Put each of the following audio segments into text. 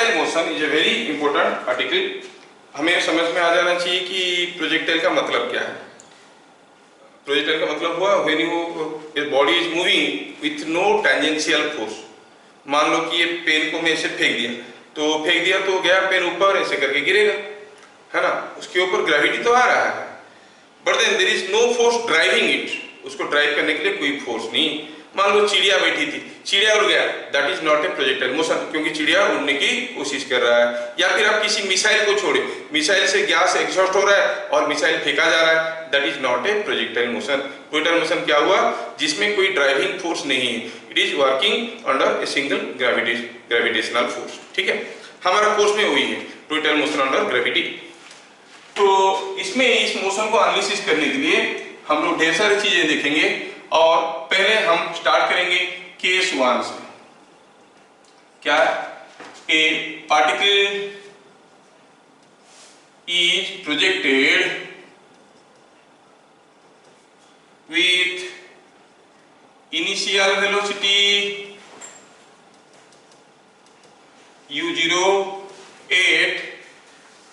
Projectile motion is a very important article. हमें समझ में आ जाना चाहिए कि प्रोजेक्टाइल का मतलब क्या है। प्रोजेक्टाइल का मतलब हुआ when you body is moving with no tangential force. मान लो कि ये पेन को मैं ऐसे फेंक दिया तो गया पेन ऊपर, ऐसे करके गिरेगा, है ना, उसके ऊपर ग्रेविटी तो आ रहा है, but then there is no force driving it. उसको ड्राइव करने के लिए कोई फोर्स नहीं। मान लो चिड़िया बैठी थी, चिड़िया उड़ गया, that is not a projectile motion, क्योंकि चिड़िया उड़ने की कोशिश कर रहा है। या फिर आप किसी मिसाइल को छोड़े, मिसाइल से गैस एग्जॉस्ट हो रहा है और मिसाइल फेंका जा रहा है, that is not a projectile motion. Projectile motion क्या हुआ? जिसमें कोई ड्राइविंग फोर्स नहीं है, it is working under a single gravitational force. ठीक है, हमारा कोर्स में वही है, प्रोजेक्टाइल मोशन अंडर ग्रेविटी। तो इसमें इस मोशन को एनालिसिस करने के लिए हम लोग ढेर सारी चीजें देखेंगे, और पहले हम स्टार्ट करेंगे केस 1 से। क्या? ए particle is projected with initial velocity u0 at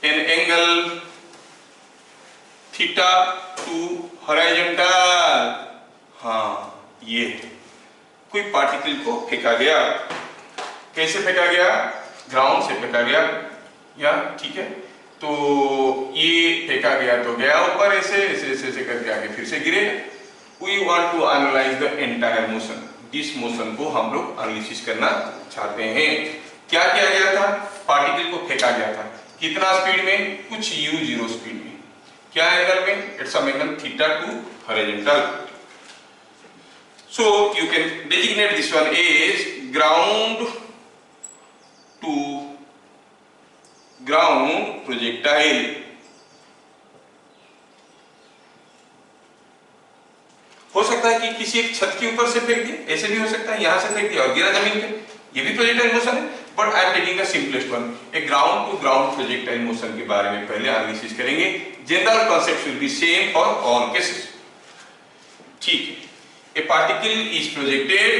an angle theta to horizontal। हाँ, ये कोई पार्टिकल को फेंका गया। कैसे फेंका गया? ग्राउंड से फेंका गया, या ठीक है, तो ये फेंका गया तो गया ऊपर, ऐसे ऐसे ऐसे ऐसे करके आगे फिर से गिरेगा। We want to analyze the entire motion। इस मोशन को हम लोग एनालिसिस करना चाहते हैं। क्या किया गया था? पार्टिकल को फेंका गया था, कितना स्पीड में? कुछ u0 स्पीड में। क्या एंगल में? It's some angle theta to horizontal. So you can designate this one as ground to ground projectile। हो सकता है कि किसी एक छत के ऊपर से फेंक दिया, ऐसे भी हो सकता है, यहां से फेंक दिया और गिरा जमीन पे, ये भी प्रोजेक्टाइल मोशन है। But I am taking the simplest one, a ground to ground projectile motion के बारे में पहले एनालिसिस करेंगे। General concept will be same for all cases. ठीक है, a particle is projected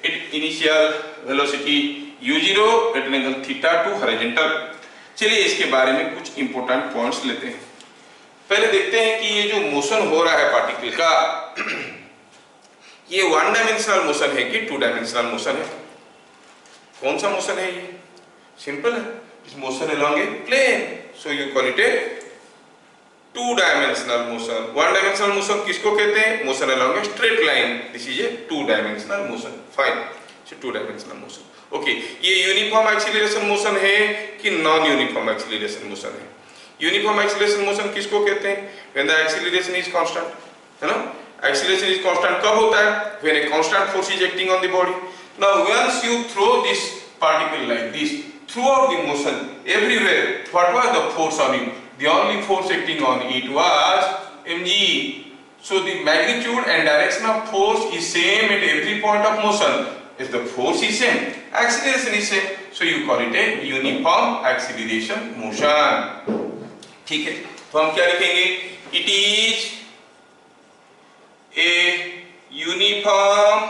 at initial velocity u0 at an angle theta to horizontal. चलिए इसके बारे में कुछ इंपॉर्टेंट पॉइंट्स लेते हैं। पहले देखते हैं कि ये जो मोशन हो रहा है पार्टिकल का, ये 1 डायमेंशनल मोशन है कि 2 डायमेंशनल मोशन है? कौन सा मोशन है ये? सिंपल है, इस motion along a plane, so you call it a 2 dimensional motion. 1 dimensional motion किसको कहते हैं? Motion along a straight line, this is a 2 dimensional motion. Fine, 2 dimensional motion. Okay, ये यूनिफॉर्म एक्सीलरेशन मोशन है कि non uniform acceleration motion है? Uniform acceleration motion किसको कहते हैं? When the acceleration is constant, है ना। Acceleration is constant कब होता है? When a constant force is acting on the body. Now once you throw this particle like this, throughout the motion, everywhere, what was the force on it? The only force acting on it was mg. So the magnitude and direction of force is same at every point of motion. If the force is same, acceleration is same. So you call it a uniform acceleration motion. ठीक है, तो हम क्या लिखेंगे? It is a uniform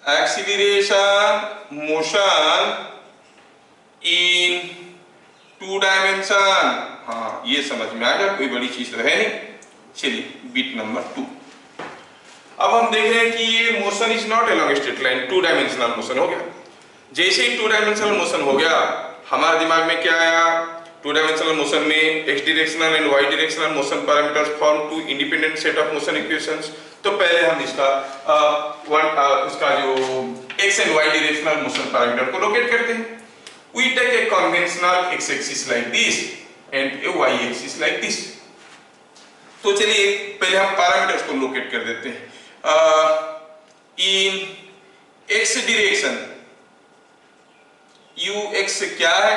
acceleration motion in 2 dimension। हाँ, ये समझ में आ गया, कोई बड़ी चीज तो है नहीं। चलिए बिट नंबर 2। अब हम देख रहे हैं कि ये motion is not along straight line, 2 dimensional motion हो गया। जैसे ही 2 डायमेंशनल मोशन हो गया, हमारे दिमाग में क्या आया? 2 डायमेंशनल मोशन में x directional and y directional motion parameters form 2 independent set of motion equations. तो पहले हम इसका उसका जो x and y directional motion parameter को लोकेट करते हैं। We take a conventional x axis like this and a y axis like this। तो चलिए पहले हम पैरामीटर्स को लोकेट कर देते हैं। इन x डायरेक्शन ux क्या है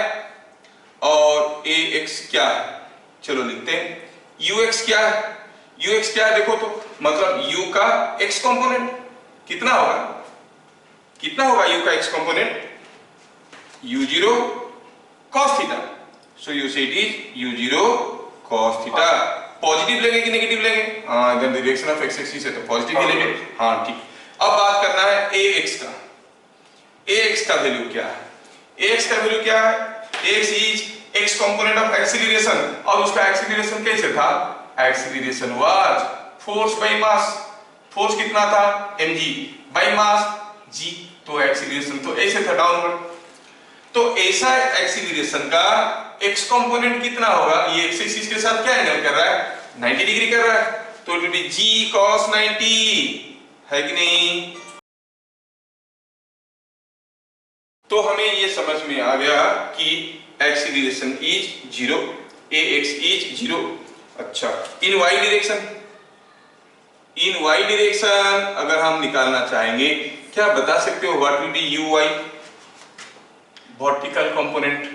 और ax क्या है? चलो लिखते हैं। ux क्या है? ux क्या है देखो तो, मतलब u का x कंपोनेंट कितना होगा? कितना होगा u का x component? u0 cos theta. So you say it is u0 cos theta. Positive लेंगे कि नेगेटिव लेंगे? हाँ, इधर डायरेक्शन ऑफ x एक्सिस है तो पॉजिटिव ही लेंगे। हाँ ठीक। अब बात करना है ax का। ax का वैल्यू क्या है? ax का वैल्यू क्या है? ax is x component of acceleration, और उसका एक्सीलरेशन कैसे था? Acceleration was force by mass, force कितना था? mg बाय मास g, तो एक्सीलरेशन तो ऐसे था डाउनवर्ड। तो ऐसा एक्सीलरेशन का x कंपोनेंट कितना होगा? ये x एक्सिस के साथ क्या एंगल कर रहा है? 90 डिग्री कर रहा है, तो it will B g cos 90, है कि नहीं? तो हमें ये समझ में आ गया कि एक्सीलरेशन इज 0, ax इज 0। अच्छा, इन y डायरेक्शन, इन y डायरेक्शन अगर हम निकालना चाहेंगे, क्या बता सकते हो what will be uy? Vertical component,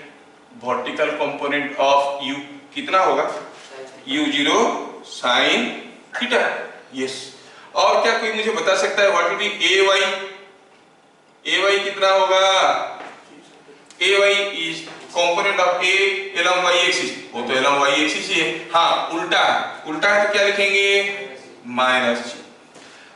vertical component of u कितना होगा? u0 sin theta, yes. और क्या कोई मुझे बता सकता है what will be ay? ay कितना होगा? ay is component of a along y axis, वो तो along y एक्सिस ही है। हाँ, उल्टा है, उल्टा है तो क्या लिखेंगे? Minus g।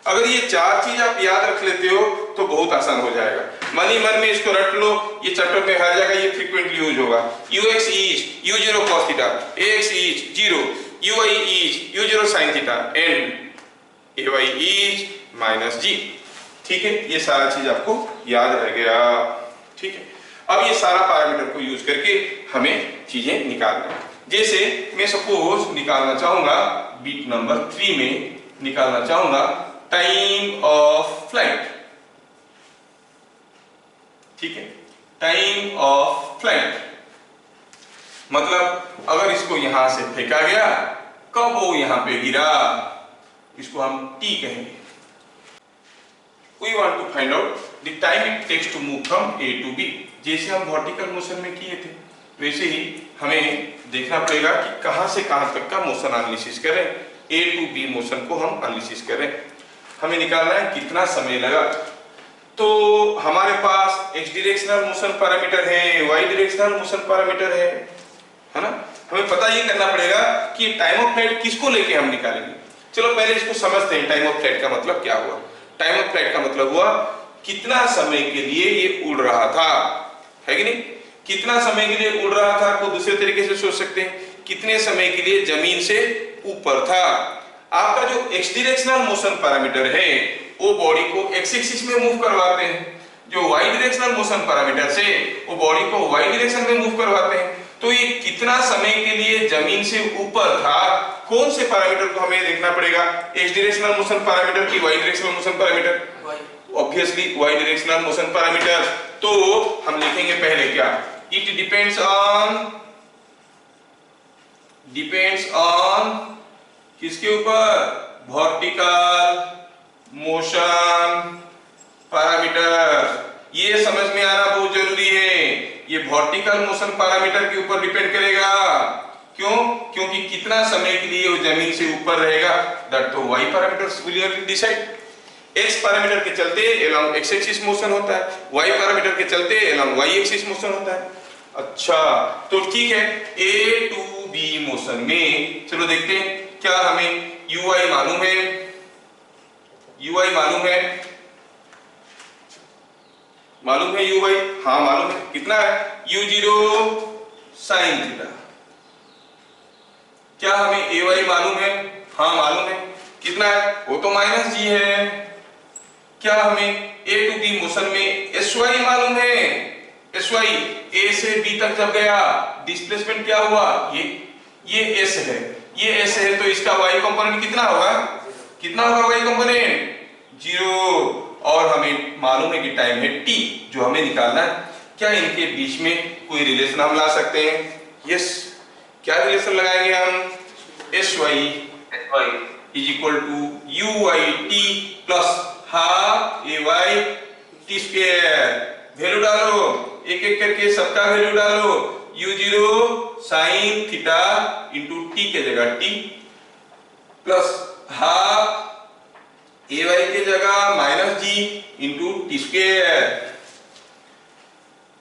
अगर ये चार चीज आप याद रख लेते हो तो बहुत आसान हो जाएगा, मन ही मन में इसको रट लो, ये चैप्टर में हर जगह ये फ्रीक्वेंटली यूज होगा। ux is u0 cos theta, ax is 0, uy is u0 sin theta and ay is minus g। ठीक है, ये सारा चीज आपको याद रह गया। ठीक है, अब ये सारा पैरामीटर को यूज करके हमें चीजें निकालना है। जैसे मैं सपोज निकालना चाहूंगा बीट नंबर 3 में निकालना चाहूंगा टाइम ऑफ फ्लाइट। ठीक है, टाइम ऑफ फ्लाइट मतलब अगर इसको यहां से फेंका गया, कब वो यहां पे गिरा, इसको हम t कहेंगे। We want to find out the time it takes to move from A to B। जैसे हम वर्टिकल मोशन में किए थे, वैसे ही हमें देखना पड़ेगा कि कहां से कहां तक का मोशन एनालिसिस करें, A to B मोशन को हम एनालिसिस करें। हमें निकालना है कितना समय लगा। तो हमारे पास x डायरेक्शनल मोशन पैरामीटर है, y डायरेक्शनल मोशन पैरामीटर है ना। हमें पता ये करना पड़ेगा कि टाइम ऑफ फ्लाइट किसको लेके हम निकालेंगे। चलो पहले इसको समझते हैं, टाइम ऑफ फ्लाइट का मतलब क्या हुआ। टाइम ऑफ फ्लाइट का मतलब हुआ कितना समय के लिए ये उड़ रहा था, है कि नहीं? कितना समय के लिए उड़ रहा था को दूसरे तरीके से सोच सकते हैं, कितने समय के लिए जमीन से ऊपर था। आपका जो एक्स डायरेक्शनल मोशन पैरामीटर है वो बॉडी को एक्स एक्सिस में मूव करवाते हैं, जो वाई डायरेक्शनल मोशन पैरामीटर से वो बॉडी को वाई डायरेक्शन में मूव करवाते हैं। तो ये कितना समय के लिए जमीन से ऊपर था, कौन से पैरामीटर को हमें देखना पड़ेगा? एक्स डायरेक्शनल मोशन पैरामीटर की Y directional motion parameter? Obviously Y directional motion parameter. तो हम लिखेंगे पहले क्या? इट डिपेंड्स ऑन किसके ऊपर? Vertical motion parameter. ये समझ में आना बहुत जरूरी है, ये वर्टिकल मोशन पैरामीटर के ऊपर डिपेंड करेगा। क्यों? क्योंकि कितना समय के लिए वो जमीन से ऊपर रहेगा, दैट तो y parameters will decide. x parameter के चलते along x एक्सिस मोशन होता है, y पैरामीटर के चलते along y एक्सिस मोशन होता है। अच्छा, तो ठीक है, a to b मोशन में चलो देखते हैं क्या हमें uy मालूम है। uy मालूम है, मालूम है uy? हाँ मालूम है। कितना है? u0 sin theta. क्या हमें ay मालूम है? हाँ मालूम है। कितना है? वो तो माइनस g है। क्या हमें a to b मोशन में sy मालूम है? sy a से b तक जब गया डिस्प्लेसमेंट क्या हुआ? ये s है, ये s है, तो इसका y कंपोनेंट कितना होगा? कितना होगा y कंपोनेंट? 0। और हमें मालूम है कि टाइम है t जो हमें निकालना है। क्या इनके बीच में कोई रिलेशन हम ला सकते हैं? यस। क्या रिलेशन लगाएंगे हम? sy is equal to uy plus half ay t square. Value डालो, एक एक करके सबका वैल्यू डालो। u0 sin theta into t के जगह t प्लस हाफ ay के जगह minus g into T square.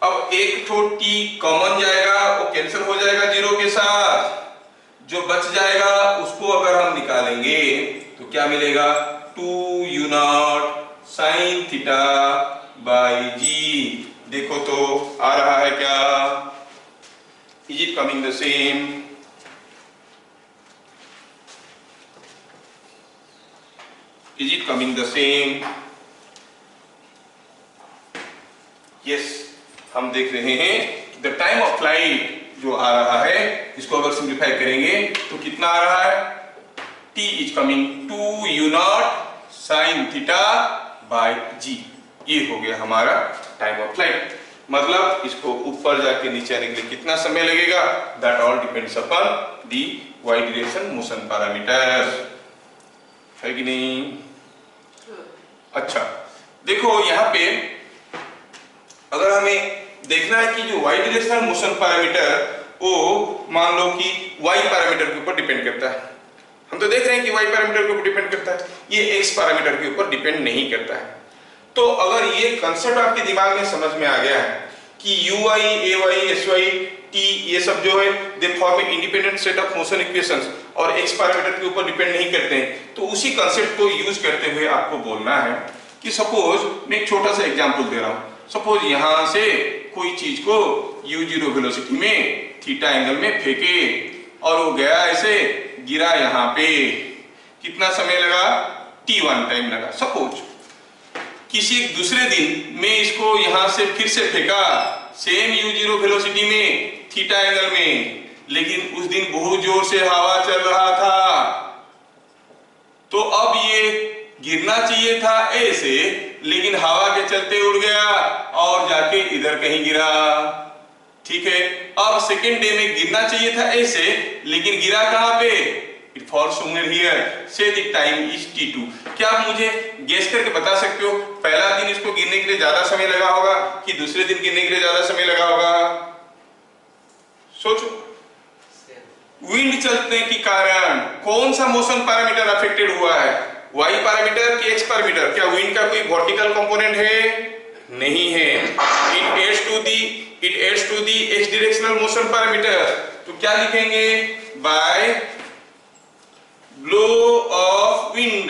अब एक ठो t कॉमन जाएगा, वो कैंसिल हो जाएगा 0 के साथ। जो बच जाएगा उसको अगर हम निकालेंगे तो क्या मिलेगा? 2u0 sin theta by g। देखो तो आ रहा है क्या? Is it coming the same? Is it coming the same? Yes, हम देख रहे हैं द टाइम ऑफ फ्लाइट जो आ रहा है, इसको अगर सिंप्लीफाई करेंगे तो कितना आ रहा है? t is coming 2 u not sine theta by g। ये हो गया हमारा टाइम ऑफ फ्लाइट। मतलब इसको ऊपर जाके नीचे आने के लिए कितना समय लगेगा? That all depends upon the y direction motion parameters, है कि नहीं? अच्छा, देखो यहाँ पे अगर हमें देखना है कि जो y डायरेक्शनल मोशन पैरामीटर वो मान लो कि y पैरामीटर के ऊपर डिपेंड करता है। हम तो देख रहे हैं कि y पैरामीटर के ऊपर डिपेंड करता है, ये x पैरामीटर के ऊपर डिपेंड नहीं करता है। तो अगर ये कंसेप्ट आपके दिमाग में समझ में आ गया है कि uy, ay, sy, t ये सब जो है they form a independent set of motion equations और x पैरामीटर के ऊपर डिपेंड नहीं करते हैं, तो उसी कंसेप्ट को यूज करते हुए आपको बोलना है कि सपोज मैं एक छोटा सा एग्जांपल दे रहा हूं। सपोज यहां से कोई चीज को u0 वेलोसिटी में थीटा एंगल में फेंके और वो गया ऐसे गिरा यहाँ पे, कितना समय लगा? t1 टाइम लगा। सपोज किसी एक दूसरे दिन मैं इसको यहां से फिर से फेंका सेम u0 वेलोसिटी में थीटा एंगल में, लेकिन उस दिन बहुत जोर से हवा चल रहा था, तो अब ये गिरना चाहिए था ऐसे, लेकिन हवा के चलते उड़ गया और जाके इधर कहीं गिरा। ठीक है, अब सेकेंड डे में गिरना चाहिए था ऐसे, लेकिन गिरा कहां पे? इट फॉल्स समवेयर हियर, से द टाइम इज t2। क्या आप मुझे गेस करके बता सकते हो पहला दिन इसको गिरने के लिए ज्यादा समय लगा होगा कि दूसरे दिन गिरने के लिए ज्यादा समय लगा होगा? सोचो। विंड चलने के कारण कौन सा मोशन पैरामीटर अफेक्टेड हुआ है? y पैरामीटर कि x पैरामीटर? क्या विंड का कोई वर्टिकल कंपोनेंट है? नहीं है। It adds to the x directional motion parameter. तो क्या लिखेंगे? By blow of wind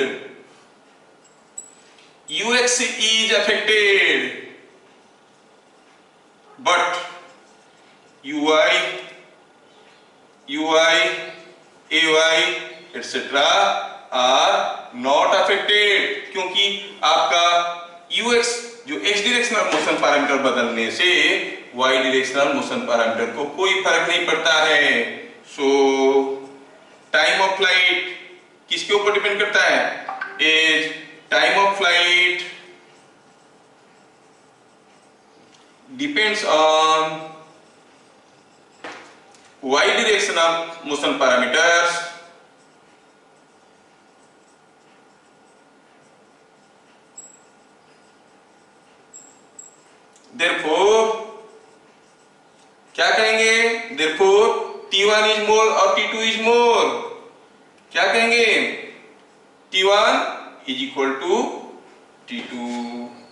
ux is affected but uy, ay etc are not affected, क्योंकि आपका ux जो x डायरेक्शनल मोशन पैरामीटर बदलने से y डायरेक्शनल मोशन पैरामीटर को कोई फर्क नहीं पड़ता है। सो टाइम ऑफ फ्लाइट किसके ऊपर डिपेंड करता है? As time of flight depends on y directional motion parameters therefore क्या कहेंगे? therefore t1 is more और t2 is more। क्या कहेंगे? t1 is equal to t2,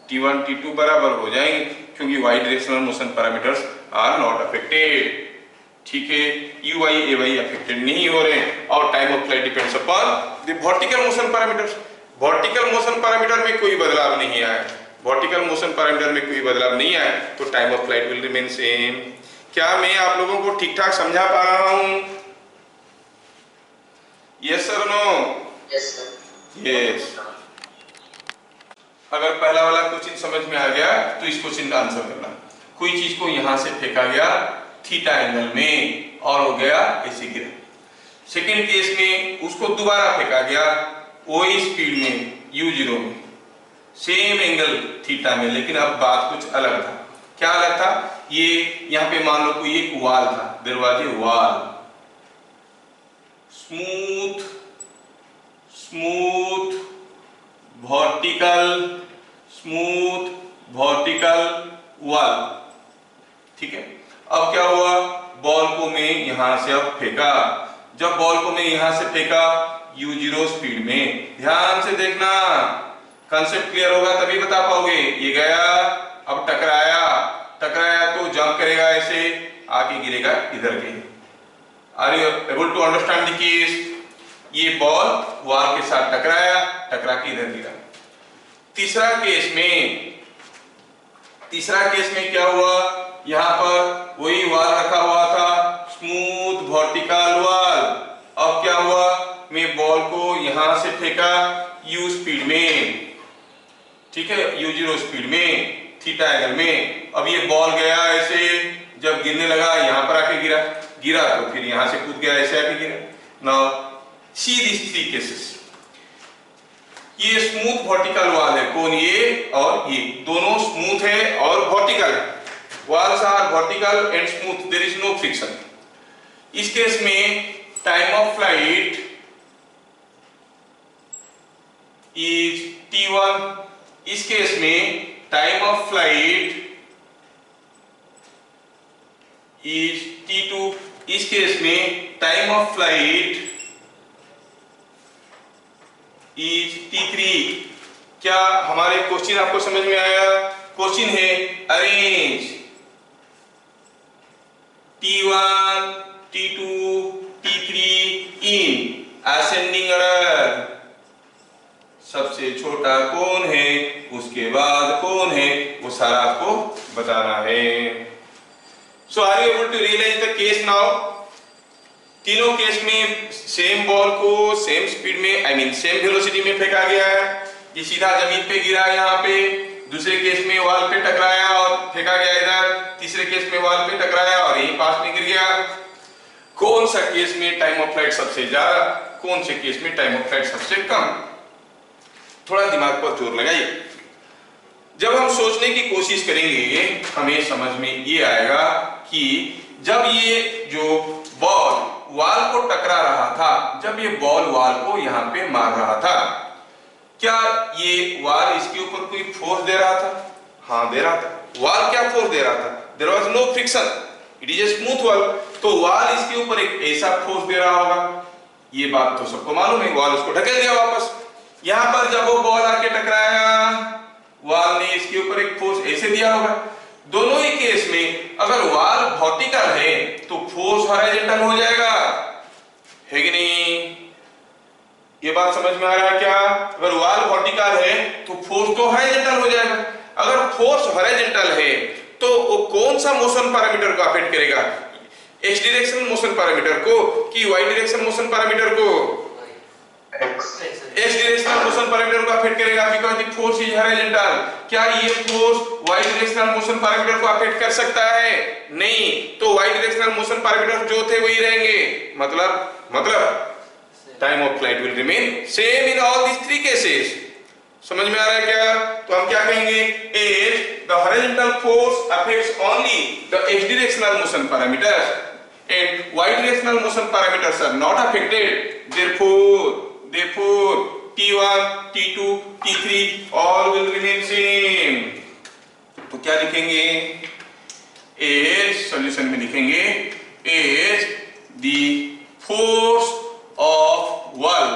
t1 t2 बराबर हो जाएंगे क्योंकि y directional motion parameters are not affected. ठीक है, uy ay अफेक्टेड नहीं हो रहे हैं और time of flight depends upon the vertical motion parameters. Vertical motion parameter में कोई बदलाव नहीं आया, वर्टिकल मोशन पैरामीटर में कोई बदलाव नहीं आया, तो time of flight will remain same. क्या मैं आप लोगों को ठीक ठाक समझा पा रहा हूं? Yes sir, no? Yes sir. Yes. अगर पहला वाला क्वेश्चन समझ में आ गया तो इस क्वेश्चन का आंसर करना। कोई चीज को यहां से फेंका गया थीटा एंगल में और हो गया ऐसे गिरा। सेकेंड केस में उसको दोबारा फेंका गया वही स्पीड में u0 में सेम एंगल थीटा में, लेकिन अब बात कुछ अलग था। क्या अलग था? ये यहाँ पे मान लो कोई एक वाल था, दरवाजे वाल, स्मूथ वर्टिकल वाल। ठीक है, अब क्या हुआ? बॉल को मैं यहां से अब फेंका। जब बॉल को मैं यहां से फेंका u0 स्पीड में, ध्यान से देखना, कंसेप्ट क्लियर होगा तभी बता पाओगे। ये गया, अब टकराया तो जंप करेगा ऐसे, आके गिरेगा इधर के। Are you able to understand the case? ये बॉल वॉल के साथ टकरा के इधर गिरा। तीसरा तीसरा केस में क्या हुआ, यहाँ पर वही वाल रखा हुआ था, स्मूथ वर्टिकल वाल। अब क्या हुआ, मैं बॉल को यहां से फेंका u स्पीड में, ठीक है, u0 स्पीड में, थीटा एंगल में। अब ये बॉल गया ऐसे, जब गिरने लगा यहाँ पर आके गिरा तो फिर यहां से कूद गया, ऐसे आके गिरा। Now see this three cases. ये स्मूथ वर्टिकल वाल है, कौन, ये और ये दोनों स्मूथ है और वर्टिकल है। walls are vertical and smooth, there is no friction। इस केस में time of flight is t1, इस केस में time of flight is t2, इस केस में time of flight is t3। क्या हमारे क्वेश्चन आपको समझ में आया? क्वेश्चन है arrange t1, t2, t3 in ascending order. सबसे छोटा कौन है, उसके बाद कौन है, वो सारा आपको बताना है। So are you able to realize the case now? तीनों केस में सेम बॉल को सेम स्पीड में, आई मीन सेम वेलोसिटी में फेंका गया है। ये सीधा जमीन पे गिरा यहाँ पे, दूसरे केस में वॉल पे टकराया और फेंका गया इधर, तीसरे केस में वॉल पे टकराया और यहीं पास में गिर गया। कौन सा केस में टाइम ऑफ फ्लाइट सबसे ज्यादा, कौन से केस में टाइम ऑफ फ्लाइट सबसे कम? थोड़ा दिमाग पर जोर लगाइए। जब हम सोचने की कोशिश करेंगे हमें समझ में ये आएगा कि जब ये जो बॉल वॉल को टकरा रहा था, जब ये बॉल वॉल को यहाँ पे मार रहा था, क्या ये वॉल इसके ऊपर कोई फोर्स दे रहा था? हाँ दे रहा था। वॉल क्या फोर्स दे रहा था? There was no friction, it is a smooth wall. तो वॉल इसके ऊपर एक ऐसा फोर्स दे रहा होगा, ये बात तो सबको मालूम है। वॉल उसको ढकेल दिया वापस। यहाँ पर जब वो बॉल आके टकराया, वॉल ने इसके ऊपर एक फोर्स ऐसे दिया होगा। दोनों ही केस में अगर वॉल वर्टिकल है तो फोर्स हॉरिजॉन्टल हो जाएगा, है कि नहीं? ये बात समझ में आ रहा है क्या? अगर वॉल वर्टिकल है तो फोर्स तो हॉरिजॉन्टल हो जाएगा। अगर फोर्स हॉरिजॉन्टल है तो वो कौन सा मोशन पैरामीटर को अफेक्ट करेगा? एक्स डायरेक्शन मोशन पैरामीटर को कि वाई डायरेक्शन मोशन पैरामीटर को? एक्स डायरेक्शनल मोशन पैरामीटर को अफेक्ट करेगा, because the force is horizontal. क्या ये force Y directional motion parameter को अफेक्ट कर सकता है? नहीं। तो वाई डायरेक्शनल मोशन पैरामीटर जो थे वही रहेंगे। मतलब time of flight will remain same in all these three cases. समझ में आ रहा है क्या? तो हम क्या कहेंगे? As the horizontal force affects only the X directional motion parameters and y directional motion parameters are not affected, therefore t1, t2, t3 all will remain same। तो क्या लिखेंगे? as सॉल्यूशन में लिखेंगे as the force of wall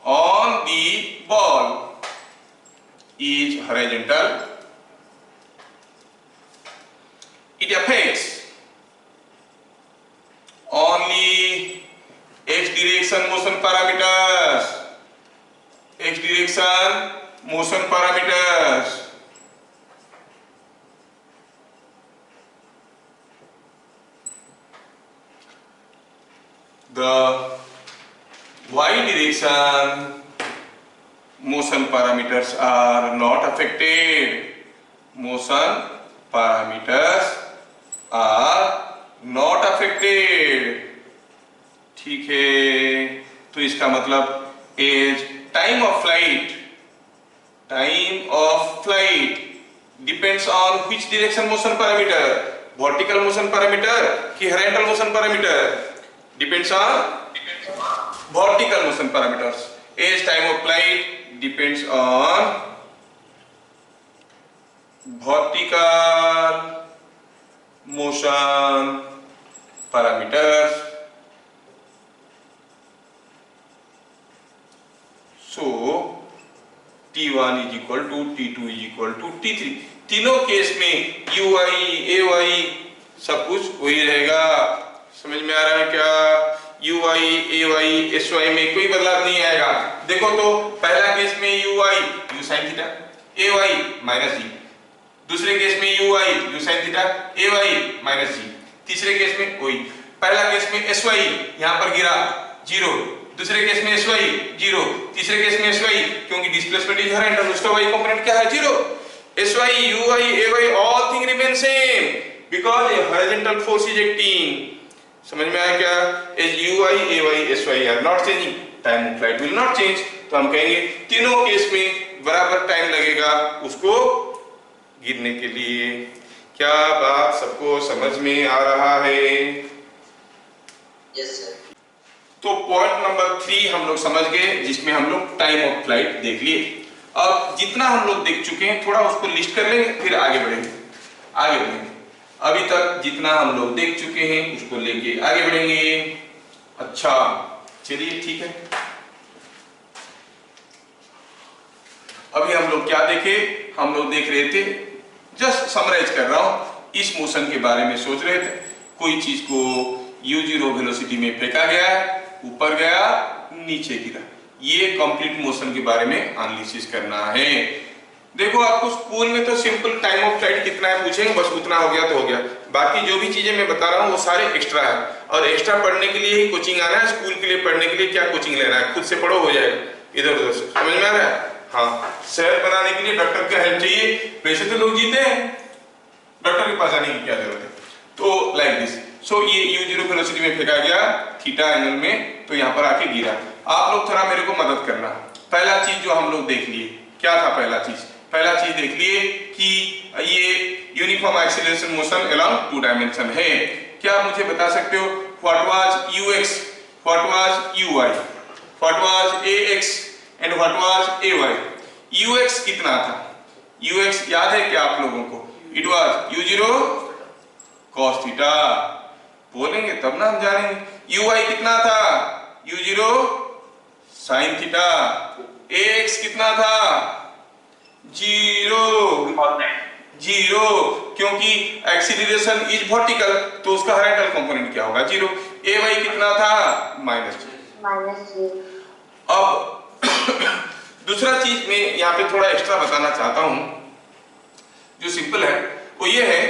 on the ball is horizontal, it affects only x direction motion parameters, x direction motion parameters। The y direction motion parameters are not affected, motion parameters are not affected. ठीक है, तो इसका मतलब as time of flight depends on which direction motion parameter, vertical motion parameter कि horizontal motion parameter? Depends on vertical motion parameters. As time of flight depends on vertical motion parameters। So T1 is equal to T2 is equal to T3। तीनों case में UI, AY सब कुछ वही रहेगा। समझ में आ रहा है क्या? UI, AY, SY में कोई बदलाव नहीं आएगा। देखो तो पहला केस में UI U sin theta, AY minus g. दूसरे केस में u i u sine theta a y minus g, तीसरे केस में वही, पहला केस में एस वाई यहाँ पर गिरा 0, दूसरे केस में एस वाई 0, तीसरे केस में एस वाई क्योंकि डिस्प्लेसमेंट इज इनहेरेंट और उसका वाई कंपोनेंट क्या है 0, S Y U Y A Y all thing remain same because a horizontal force is acting. समझ में आया क्या? As U I A Y S Y are not changing, time of flight will not change. तो हम कहेंगे तीनों case में बराबर टाइम लगेगा उसको गिरने के लिए। क्या बात सबको समझ में आ रहा है? Yes sir. तो पॉइंट नंबर 3 हम लोग समझ गए जिसमें हम लोग टाइम ऑफ फ्लाइट देख लिए। अब जितना हम लोग देख चुके हैं थोड़ा उसको लिस्ट कर लेंगे फिर आगे बढ़ेंगे। अभी तक जितना हम लोग देख चुके हैं उसको लेके आगे बढ़ेंगे। अच्छा चलिए ठीक है। अभी हम लोग क्या देखे? हम लोग देख रहे थे, जस्ट समराइज कर रहा हूं, इस मोशन के बारे में सोच रहे थे। कोई चीज को u0 वेलोसिटी में फेंका गया, ऊपर गया, नीचे गिरा, ये कंप्लीट मोशन के बारे में एनालिसिस करना है। देखो आपको स्कूल में तो सिंपल टाइम ऑफ फ्लाइट कितना है पूछेंगे, बस उतना हो गया तो हो गया। बाकी जो भी चीजें मैं बता रहा हूँ वो सारे एक्स्ट्रा है, और एक्स्ट्रा पढ़ने के लिए ही कोचिंग आना है। स्कूल के लिए पढ़ने के लिए क्या कोचिंग लेना है, खुद से पढ़ो हो जाएगा इधर उधर से। समझ में आ रहा है? हाँ, सेहत बनाने के लिए डॉक्टर का हेल्प चाहिए, वैसे तो लोग जीते हैं, डॉक्टर के पास जाने की क्या जरूरत है। तो लाइक दिस, सो ये u0 वेलोसिटी में फेंका गया थीटा एंगल में, तो यहाँ पर आके गिरा। आप लोग थोड़ा मेरे को मदद करना। पहला चीज जो हम लोग देख लिए, क्या था पहला चीज देख लिए कि ये uniform acceleration motion along 2 dimension है। क्या मुझे बता सकते हो what was ux, what was uy, what was ax and what was ay? ux कितना था? ux याद है क्या आप लोगों को? It was u0 cos theta. बोलेंगे तब ना हम जानेंगे। uy कितना था? u0 sin theta. ax कितना था? 0, क्योंकि एक्सीलरेशन इज वर्टिकल तो उसका हॉरिजॉन्टल कंपोनेंट क्या होगा? 0। ay कितना था? -0। अब दूसरा चीज मैं यहाँ पे थोड़ा एक्स्ट्रा बताना चाहता हूं, जो सिंपल है वो ये है,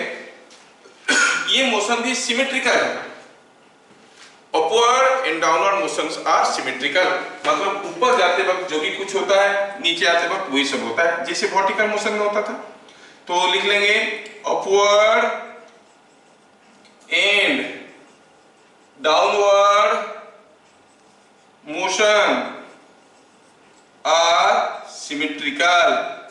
ये मोशन भी सिमेट्रिकल है। Upward and downward motions are symmetrical, मतलब ऊपर जाते वक्त जो भी कुछ होता है नीचे आते वक्त वही सब होता है जैसे वर्टिकल मोशन में होता था। तो लिख लेंगे upward and downward motion are symmetrical.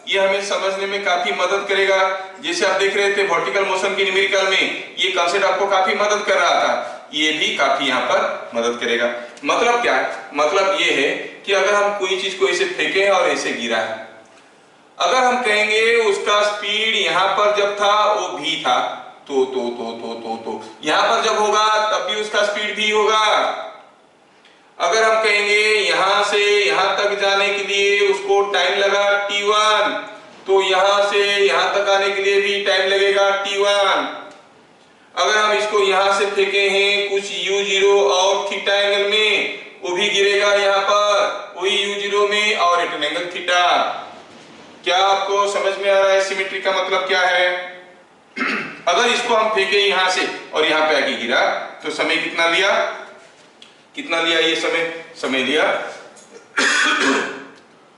ये हमें समझने में काफी मदद करेगा। जैसे आप देख रहे थे वर्टिकल मोशन की न्यूमेरिकल में ये कंसेप्ट आपको काफी मदद कर रहा था, ये भी काफी यहाँ पर मदद करेगा। मतलब क्या है? मतलब ये है कि अगर हम कोई चीज को ऐसे फेंके और ऐसे गिरा है, अगर हम कहेंगे उसका स्पीड यहाँ पर जब था वो v था, तो यहाँ पर जब होगा तब भी उसका स्पीड v होगा। अगर हम कहेंगे यहां से यहां तक जाने के लिए उसको टाइम लगा t1, तो यहां से यहां तक आने के लिए भी टाइम लगेगा t1। अगर हम इसको यहां से फेंके हैं कुछ u0 और थीटा एंगल में, वो भी गिरेगा यहाँ पर वही u0 में और एट एन एंगल थीटा। क्या आपको समझ में आ रहा है सिमेट्री का मतलब क्या है? अगर इसको हम फेंके यहां से और यहाँ पे आके गिरा तो समय कितना लिया? ये समय लिया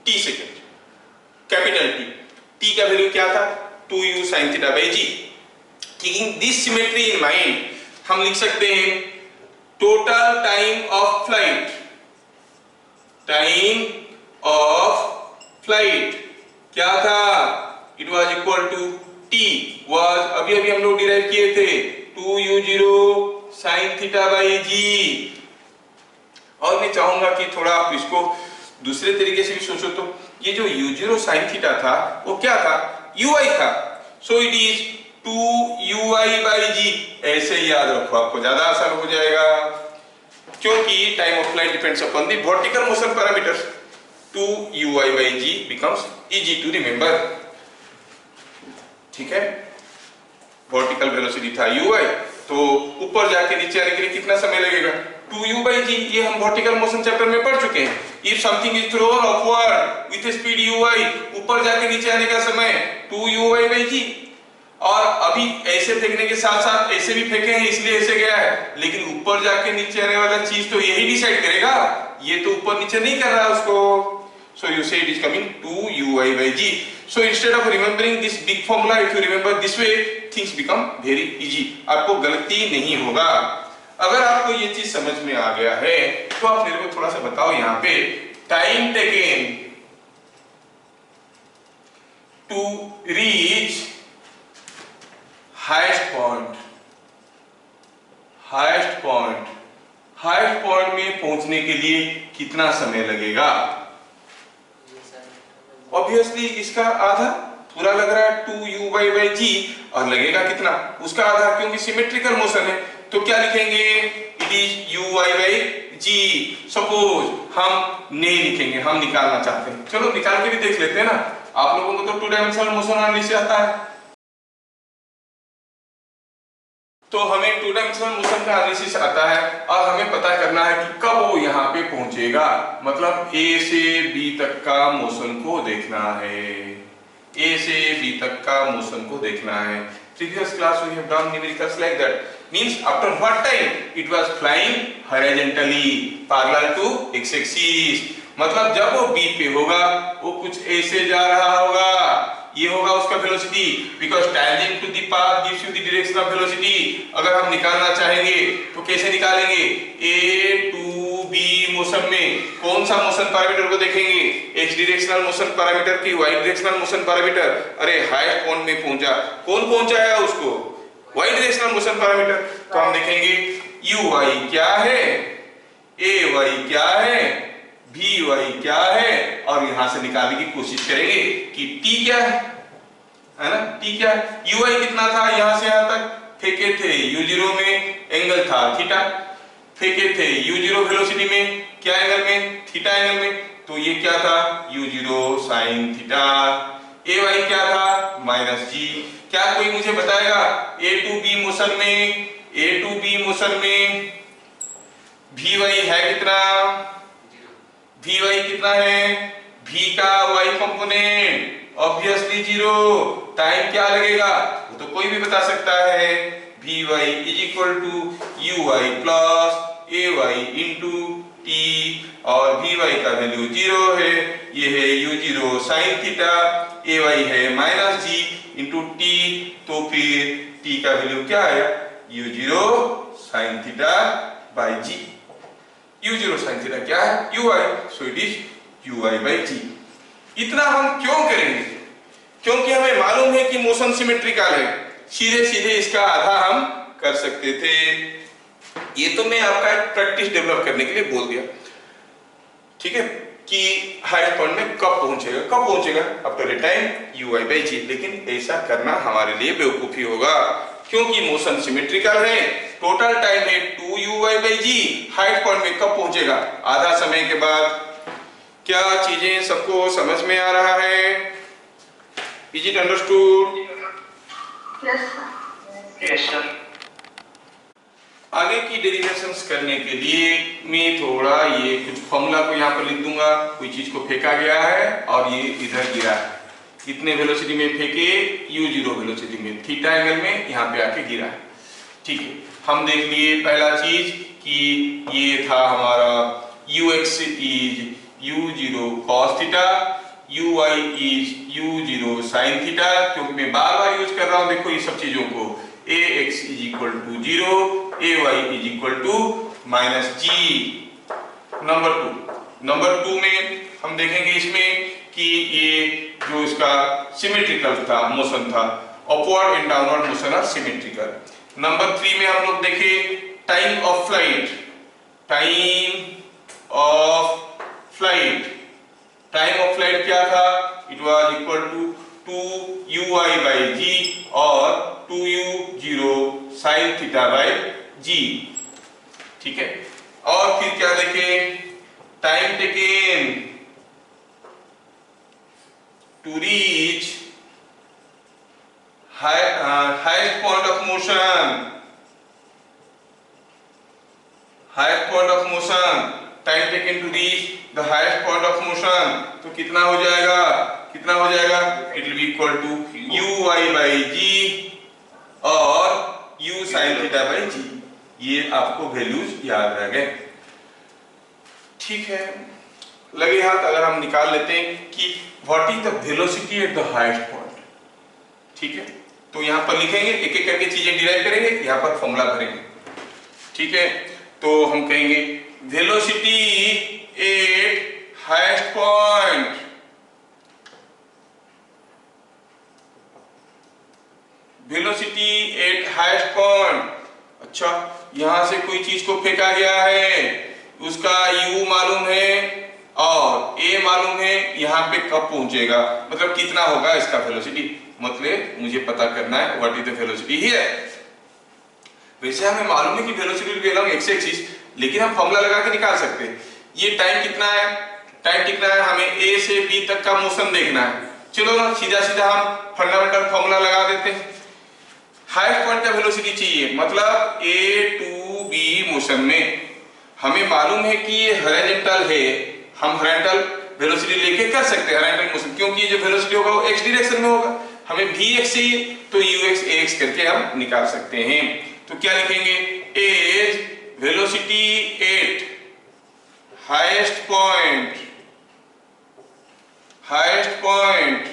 t सेकेंड, कैपिटल t का वैल्यू क्या था? 2u sin theta by g। Keeping this symmetry in mind हम लिख सकते हैं टोटल टाइम ऑफ फ्लाइट क्या था? It was equal to t was, अभी हम लोग डिराइव किए थे, 2u0 sin theta by g। और मैं चाहूंगा कि थोड़ा आप इसको दूसरे तरीके से भी सोचो। तो ये जो u0 sin थीटा था वो क्या था? ui था, सो it is 2ui by g। ऐसे ही याद रखो, आपको ज्यादा आसान हो जाएगा, क्योंकि time of flight depends upon the vertical motion parameters. 2ui by g becomes easy to remember। ठीक है, वर्टिकल वेलोसिटी था ui, तो ऊपर जाके नीचे आने के लिए कितना समय लगेगा? 2u by g। ये हम वर्टिकल मोशन चैप्टर में पढ़ चुके हैं। If something is throne upward with speed ui, ऊपर जाके नीचे आने का समय 2u by g। और अभी ऐसे फेंकने के साथ साथ ऐसे भी फेंके हैं इसलिए ऐसे गया है, लेकिन ऊपर जाके नीचे आने वाला चीज तो यही डिसाइड करेगा, ये तो ऊपर नीचे नहीं कर रहा उसको। So you say it is coming 2uy by g. So instead of remembering this big formula, if you remember this way, things become very easy. आपको गलती नहीं होगा। अगर आपको ये चीज समझ में आ गया है तो आप मेरे को थोड़ा सा बताओ यहाँ पे time taken to reach highest point, highest point में पहुंचने के लिए कितना समय लगेगा? ऑब्वियसली इसका आधा पूरा लग रहा है 2uy by g, और लगेगा कितना उसका आधा, क्योंकि सिमेट्रिकल मोशन है। तो क्या लिखेंगे? It is uy by g। Suppose हम नहीं लिखेंगे, हम निकालना चाहते हैं, चलो निकाल के भी देख लेते हैं ना। आप लोगों को तो 2 डायमेंशनल मोशन एनालिसिस आता है, तो हमें 2 डायमेंशनल मोशन का एनालिसिस आता है और हमें पता करना है कि कब वो यहाँ पे पहुंचेगा, मतलब A से B तक का मोशन को देखना है, A से B तक का मोशन को देखना है। Previous class we have done numericals like that. Means after what time it was flying horizontally parallel to x-axis, मतलब जब वो B पे होगा वो कुछ ऐसे जा रहा होगा, ये होगा उसका velocity, because tangent to the path gives you the direction of velocity. अगर हम निकालना चाहेंगे तो कैसे निकालेंगे? A to B मोशन में कौन सा मोशन पैरामीटर को देखेंगे? x डायरेक्शनल मोशन पैरामीटर की y डायरेक्शनल मोशन पैरामीटर। अरे हाईएस्ट पॉइंट में पहुंचा, कौन पहुंचाया उसको? y directional motion parameter. तो हम देखेंगे uy क्या है, ay क्या है, Vy क्या है, और यहां से निकालने की कोशिश करेंगे कि T क्या है ना? T क्या है? Uy कितना था यहां से यहां तक? फेंके थे u0 में, एंगल था थीटा, फेंके थे u0 वेलोसिटी में, क्या एंगल में? थीटा एंगल में। तो ये क्या था? u0 sin theta. ay क्या था? -g। क्या कोई मुझे बताएगा A to B मोशन में, A to B मोशन में Vy है कितना? Vy कितना है? V का y कंपोनेंट ऑब्वियसली 0। टाइम क्या लगेगा वो तो कोई भी बता सकता है। Vy is equal to uy plus ay into t, और Vy का वैल्यू 0 है, ये है u0 sin थीटा, ay है -g इंटू t, तो फिर t का वैल्यू क्या आया? u0 sin theta by g। u0 sin theta क्या है? uy, so it is uy by g। इतना हम क्यों करेंगे? क्योंकि हमें मालूम है कि मोशन सिमेट्रिकल है, सीधे सीधे इसका आधा हम कर सकते थे। ये तो मैं आपका एक प्रैक्टिस डेवलप करने के लिए बोल दिया, ठीक है, कि हाईएस्ट पॉइंट में कब पहुंचेगा after a time uy by g। लेकिन ऐसा करना हमारे लिए बेवकूफी होगा, क्योंकि मोशन सिमेट्रिकल है, टोटल टाइम है 2uy by g, highest point में कब पहुंचेगा? आधा समय के बाद। क्या चीजें सबको समझ में आ रहा है? Is it understood? Yes, sir. आगे की डेरिवेशंस करने के लिए मैं थोड़ा ये कुछ फॉर्मूला को यहाँ पर लिख दूंगा। कोई चीज को फेंका गया है और ये इधर गिरा है, कितने वेलोसिटी में फेंके? u0 वेलोसिटी में, थीटा एंगल में यहाँ पे आके गिरा है, ठीक है। हम देख लिए पहला चीज कि ये था हमारा ux is u0 cos theta, uy is u0 sin theta, क्योंकि मैं बार बार यूज कर रहा हूं देखो ये सब चीजों को। ax is equal to 0, ay is equal to -g। Number 2 में हम देखेंगे इसमें कि ये जो इसका सिमेट्रिकल था मोशन था, upward and downward motion are symmetrical. Number 3 में हम लोग देखे time of flight. Time of flight क्या था? It was equal to 2uy by g और 2u0 sin theta by g, ठीक है। और फिर क्या देखे? Time taken to reach highest point of motion, time taken to reach the highest point of motion. तो कितना हो जाएगा? It will be equal to uy by g और u sin theta by G. ये आपको वैल्यूज याद रह गए, ठीक है। लगे हाथ अगर हम निकाल लेते हैं कि what is the velocity at the highest point, ठीक है। तो यहां पर लिखेंगे, एक एक करके चीजें डिराइव करेंगे, यहां पर फॉर्मूला भरेंगे, ठीक है। तो हम कहेंगे velocity at highest point, velocity at highest point. अच्छा, यहां से कोई चीज को फेंका गया है, उसका u मालूम है और a मालूम है, यहाँ पे कब पहुंचेगा, मतलब कितना होगा इसका वेलोसिटी, मतलब मुझे पता करना है what is the velocity here. वैसे हमें मालूम है कि velocity will be along x axis, लेकिन हम फॉर्मूला लगा के निकाल सकते हैं। ये टाइम कितना है, टाइम कितना है, हमें a से b तक का मोशन देखना है। चलो ना सीधा सीधा हम फंडामेंटल फॉर्मूला लगा देते हैं। हाईएस्ट पॉइंट का वेलोसिटी चाहिए, मतलब a टू b मोशन में हमें मालूम है कि ये हॉरिजॉन्टल है, हम हॉरिजॉन्टल वेलोसिटी लेके कर सकते हैं हॉरिजॉन्टल मोशन, क्योंकि जो वेलोसिटी होगा वो x डायरेक्शन में होगा। हमें vx चाहिए तो ux ax करके हम निकाल सकते हैं। तो क्या लिखेंगे, as velocity at highest point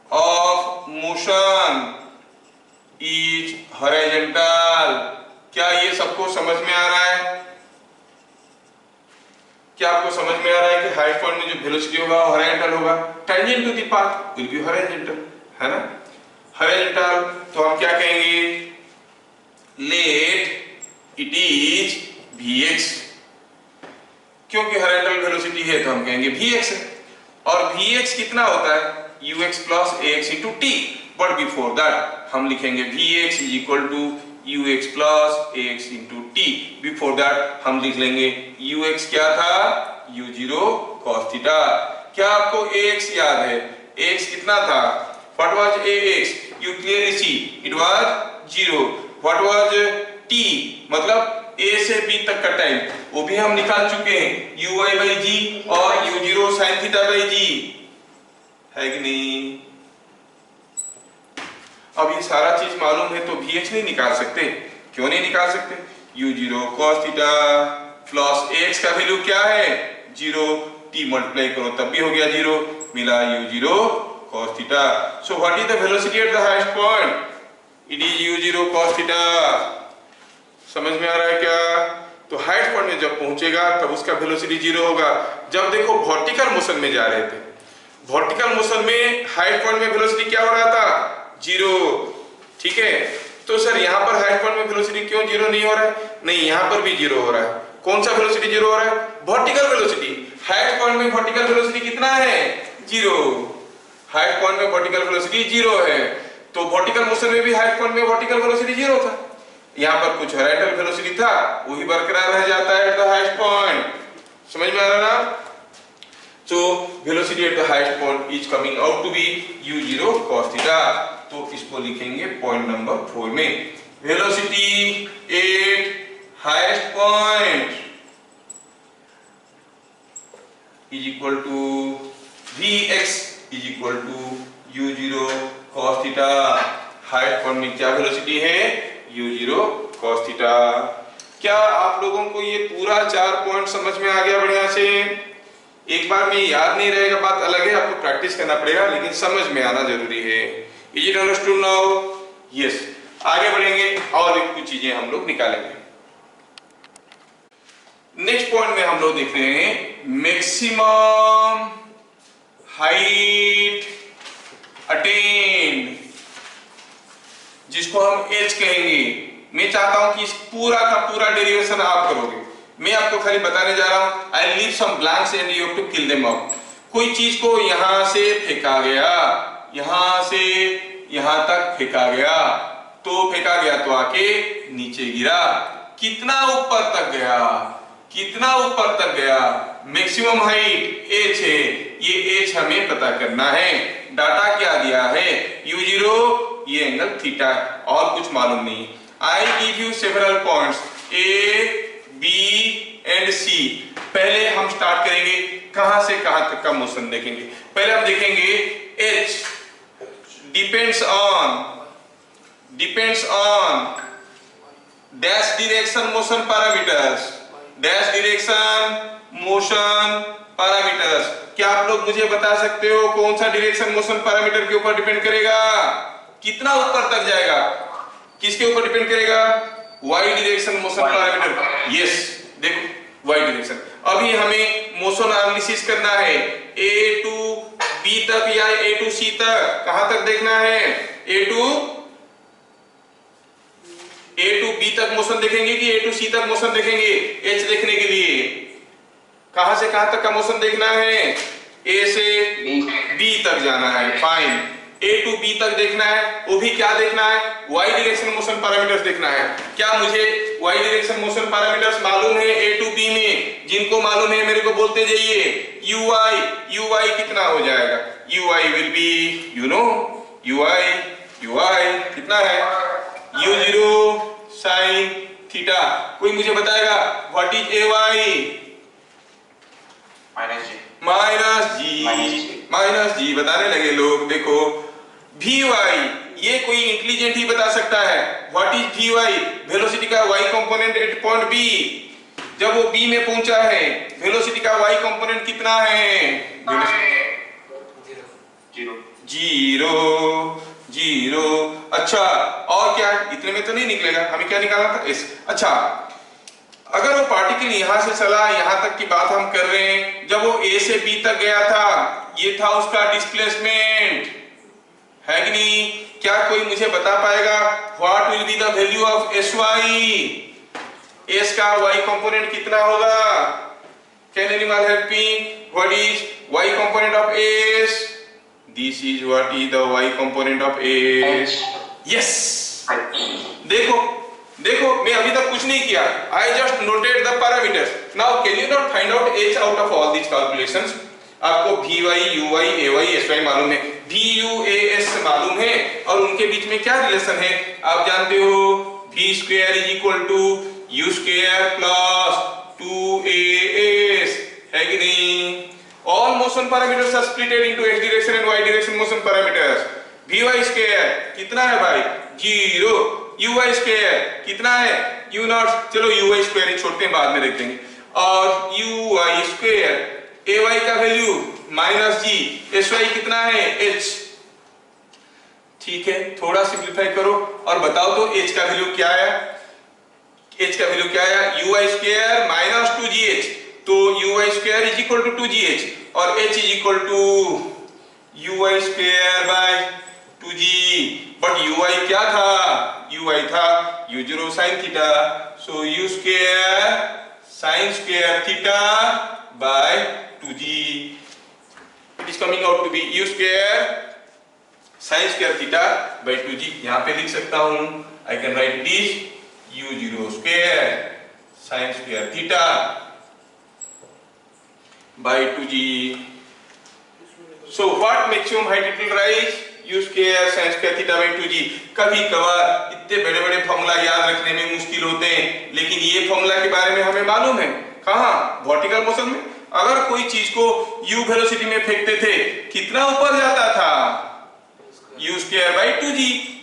of motion is horizontal. क्या ये सबको समझ में आ रहा है? क्या आपको समझ में आ रहा है कि हाईएस्ट पॉइंट में जो वेलोसिटी होगा हॉरिजॉन्टल होगा, tangent to the path will be horizontal, है ना, हॉरिजॉन्टल। तो हम क्या कहेंगे, लेट इट इज vx, क्योंकि हॉरिजॉन्टल वेलोसिटी है तो हम कहेंगे vx है, और vx कितना होता है, ux plus ax into t, but before that हम लिखेंगे vx is equal to ux plus ax into t। Before that हम लिख लेंगे ux क्या था, u0 cos थीटा। क्या आपको ax याद है, ax कितना था, what was ax, you clearly see it was 0। what was t, मतलब a से b तक का टाइम, वो भी हम निकाल चुके हैं, uy बाई g और u0 sin theta by g, है कि नहीं। अब ये सारा चीज मालूम है तो vx नहीं निकाल सकते, क्यों नहीं निकाल सकते, u0 cos theta plus ax का वैल्यू क्या है 0, t मल्टीप्लाई करो तब भी हो गया 0, मिला u0 cos theta. So what is the velocity at the highest point, it is u0 cos theta. समझ में आ रहा है क्या? तो हाईएस्ट पॉइंट में जब पहुंचेगा तब उसका वेलोसिटी 0 होगा। जब देखो वर्टिकल मोशन में जा रहे थे, वर्टिकल मोशन में हाईएस्ट पॉइंट में वेलोसिटी क्या हो रहा था, 0, ठीक है। तो सर यहाँ पर हाईएस्ट पॉइंट में वेलोसिटी क्यों 0 नहीं हो रहा है, नहीं यहाँ पर भी 0 हो रहा है। कौन सा वेलोसिटी 0 हो रहा है, वर्टिकल वेलोसिटी। हाईएस्ट पॉइंट में वर्टिकल वेलोसिटी कितना है, 0। हाईएस्ट पॉइंट में वर्टिकल वेलोसिटी 0 है, तो वर्टिकल मोशन में भी हाईएस्ट पॉइंट में वर्टिकल वेलोसिटी 0 था। यहाँ पर कुछ हॉरिजॉन्टल वेलोसिटी था, वही बरकरार रह जाता है एट द हाईएस्ट पॉइंट। समझ में आ रहा ना? So velocity at the highest point is coming out to be u0 cos theta। तो इसको लिखेंगे पॉइंट नंबर 4 में, velocity at highest point is equal to vx is equal to u0 cos theta. Highest point में क्या velocity है, u0 cos theta. क्या आप लोगों को ये पूरा 4 पॉइंट समझ में आ गया बढ़िया से? एक बार में याद नहीं रहेगा बात अलग है, आपको प्रैक्टिस करना पड़ेगा, लेकिन समझ में आना जरूरी है। Is it understood now? Yes. आगे बढ़ेंगे और भी कुछ चीजें हम लोग निकालेंगे। नेक्स्ट पॉइंट में हम लोग देख रहे हैं मैक्सिमम हाइट अटेन्ड, जिसको हम एच कहेंगे। मैं चाहता हूं कि इस पूरा का पूरा डेरिवेशन आप करोगे, मैं आपको खाली बताने जा रहा हूं। I leave some blanks and you have to kill them out. कोई चीज को यहां से फेंका गया, यहां से यहां तक फेंका गया, तो फेंका गया तो आके नीचे गिरा, कितना ऊपर तक गया, कितना ऊपर तक गया, मैक्सिमम हाइट h है, ये h हमें पता करना है। डाटा क्या दिया है, u0, ये एंगल थीटा, और कुछ मालूम नहीं। I give you several points a B and C। पहले हम स्टार्ट करेंगे, कहां से कहां तक का मोशन देखेंगे। पहले हम देखेंगे H depends on depends on dash direction motion parameters, dash direction motion parameters. क्या आप लोग मुझे बता सकते हो कौन सा डायरेक्शन मोशन पैरामीटर के ऊपर डिपेंड करेगा? कितना ऊपर तक जाएगा? किसके ऊपर डिपेंड करेगा? Y direction motion parameter. Yes, देखो वाई डायरेक्शन। अभी हमें मोशन एनालिसिस करना है ए टू बी तक या ए टू सी तक, कहां तक देखना है? ए टू बी तक मोशन देखेंगे कि ए टू सी तक मोशन देखेंगे? एच देखने के लिए कहां से कहां तक का मोशन देखना है? ए से बी तक जाना है, फाइन। ए टू बी तक देखना है, वो भी क्या देखना है? वाई डायरेक्शन मोशन पैरामीटर्स देखना है। क्या मुझे वाई डायरेक्शन मोशन पैरामीटर्स मालूम है ए टू बी में? जिनको मालूम है मेरे को बोलते जाइए। ui कितना हो जाएगा? ui will be, you know, ui कितना है? u0 sin theta. कोई मुझे बताएगा व्हाट इज ay? माइनस जी बताने लगे लोग। देखो vy, ये कोई इंटेलिजेंट ही बता सकता है। What is vy? वेलोसिटी का y component eight point b। जब वो b में पहुंचा है, वेलोसिटी का y कंपोनेंट कितना है? जीरो। अच्छा, और क्या? इतने में तो नहीं निकलेगा, हमें क्या निकालना था? s। अच्छा, अगर वो पार्टिकल यहां से चला, यहां तक की बात हम कर रहे हैं, जब वो a से b तक गया था, ये था उसका डिस्प्लेसमेंट, है कि नहीं? क्या कोई मुझे बता पाएगा what will be the value of sy? s का y कंपोनेंट कितना होगा? Can anyone help me? What is y component of s? This is what is the y component of s। Yes, देखो मैं अभी तक कुछ नहीं किया, I just noted the parameters. Now can you not find out h out of all these calculations? आपको vy, uy, ay, sy मालूम है, vus मालूम है, और उनके बीच में क्या रिलेशन है आप जानते हो? v square is equal to u square plus 2as, है कि नहीं? All motion parameters are splitted into x direction and y direction motion parameters. vy square कितना है भाई? 0। uy स्क्वायर कितना है? u0। चलो uy स्क्वायर छोड़ते हैं, बाद में देख लेंगे। और uy स्क्वायर ay का वैल्यू -g, sy कितना है? h। ठीक है, थोड़ा सिंपलीफाई करो और बताओ तो h का वैल्यू क्या है? h का वैल्यू क्या है? uy स्क्वायर माइनस 2gh, तो uy square is equal to 2gh और h is equal to uy square by 2g। But uy क्या था? uy था u0 sin theta, so u square sin square theta by 2g। It is coming out to be u square sin square theta by 2g। यहां पे लिख सकता हूं, I can write it is u0 square sin square theta by 2g. So what maximum height it will rise? u square sin square theta by 2g। कभी कभार इतने बड़े बड़े फॉर्मूला याद रखने में मुश्किल होते हैं, लेकिन ये फॉर्मूला के बारे में हमें मालूम है। कहाँ? वर्टिकल मोशन में। अगर कोई चीज को u वेलोसिटी में फेंकते थे, कितना ऊपर जाता था? u square by 2g।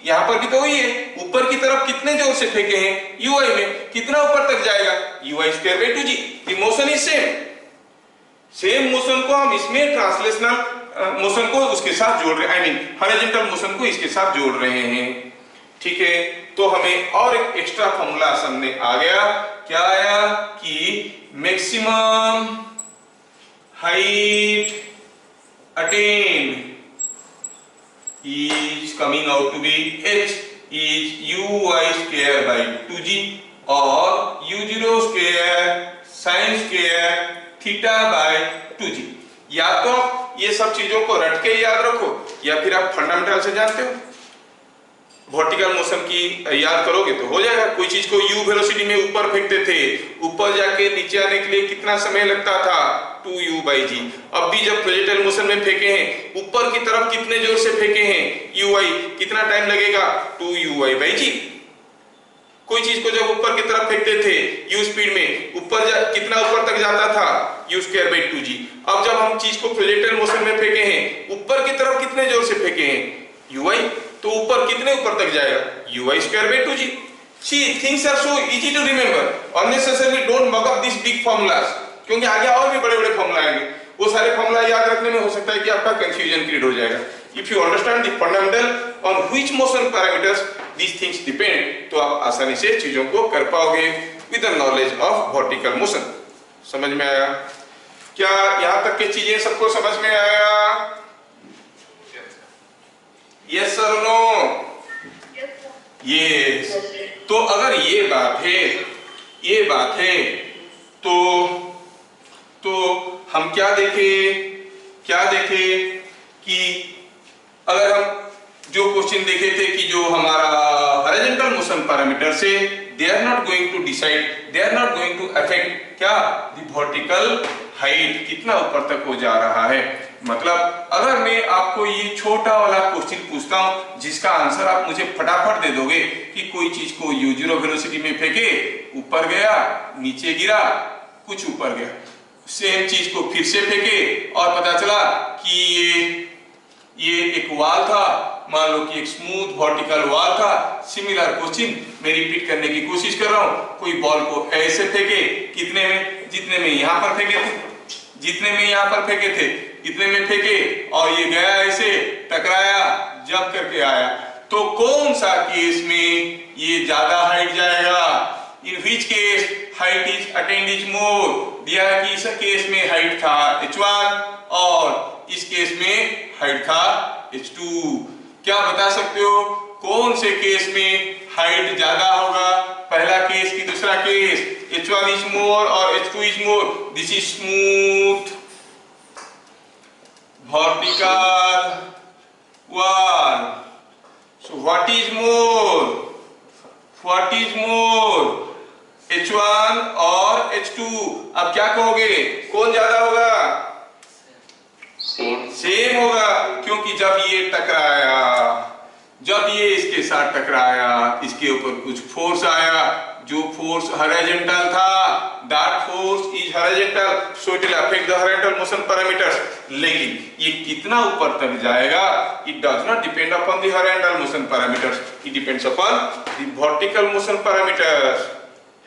यहाँ पर भी तो वही है, ऊपर की तरफ कितने जोर से फेंके हैं? ui में कितना ऊपर तक जाएगा? ui square by 2g। The motion is same motion को हम इसमें ट्रांसलेशनल मोशन को उसके साथ जोड़ रहे हैं, आई मीन हॉरिजॉन्टल मोशन को इसके साथ जोड़ रहे हैं। ठीक है, तो हमें और एक एक्स्ट्रा फॉर्मूला सामने आ गया। क्या आया? कि maximum height attend is coming out to be h is uy square by 2g और u0 square sin square theta by 2g। या तो ये सब चीजों को रट के याद रखो, या फिर आप फंडामेंटल से जानते हो। वर्टिकल मोशन की याद करोगे तो हो जाएगा। कोई चीज को u वेलोसिटी में ऊपर फेंकते थे, ऊपर जाके नीचे आने के लिए कितना समय लगता था? 2u by g। अब भी जब प्रोजेक्टाइल मोशन में फेंके हैं, ऊपर की तरफ कितने जोर से फेंके हैं? ui, कितना टाइम लगेगा? 2uy by g। कोई चीज को जब ऊपर की तरफ फेंकते थे u स्पीड में, कितना ऊपर तक जाता था? u square by 2g। अब जब हम चीज को प्रोजेक्टाइल मोशन में फेंके हैं, ऊपर की तरफ कितने जोर से फेंके हैं? ui, तो ऊपर कितने ऊपर तक जाएगा, uy square by 2g। See, things are so easy to remember, unnecessarily don't mug up these big formulas, क्योंकि आगे और भी बड़े-बड़े फॉर्मूला आएंगे, वो सारे फॉर्मूला याद रखने में हो सकता है कि आपका कंफ्यूजन क्रिएट हो जाएगा। If you understand the fundamental on which motion parameters these things depend, तो आप आसानी से चीजों को कर पाओगे with the knowledge of vertical motion। समझ में आया? क्या यहाँ तक की चीजें सबको समझ में आया? Yes or no? Yes। तो अगर ये बात है तो हम क्या देखे कि अगर हम जो क्वेश्चन देखे थे कि जो हमारा हॉरिजॉन्टल मोशन पैरामीटर से they are not going to affect क्या the vertical height, कितना ऊपर तक हो जा रहा है। मतलब अगर मैं आपको ये छोटा वाला क्वेश्चन पूछता हूं जिसका आंसर आप मुझे फटाफट दे दोगे कि कोई चीज को u0 वेलोसिटी में फेंके, ऊपर गया, नीचे गिरा, कुछ ऊपर गया, सेम चीज को फिर से फेंके और पता चला कि ये एक वाल था, मान लो कि एक स्मूथ वर्टिकल वाल था। सिमिलर क्वेश्चन मैं रिपीट करने की कोशिश कर रहा हूं, कोई बॉल को ऐसे फेंके, कितने में, जितने में यहां पर फेंके थे, इतने में फेंके और ये गया ऐसे, टकराया, जंप करके आया, तो कौन सा केस में ये ज्यादा हाइट जाएगा? In which case height is attained is more? दिया कि इस केस में हाइट था h1 और इस केस में हाइट था h2। क्या बता सकते हो कौन से केस में हाइट ज्यादा होगा? पहला केस की दूसरा केस, h1 is more और h2 is more। This is smooth vertical wall। So what is more? h1 और h2। अब क्या कहोगे, कौन ज्यादा होगा? सेम होगा, क्योंकि जब ये टकराया, जब ये इसके साथ टकराया, इसके ऊपर कुछ फोर्स आया, जो फोर्स हॉरिजॉन्टल था, that force is horizontal, so it will affect the horizontal motion parameters। लेकिन ये कितना ऊपर तक जाएगा, it does not depend upon the horizontal motion parameters, it depends upon the vertical motion parameters,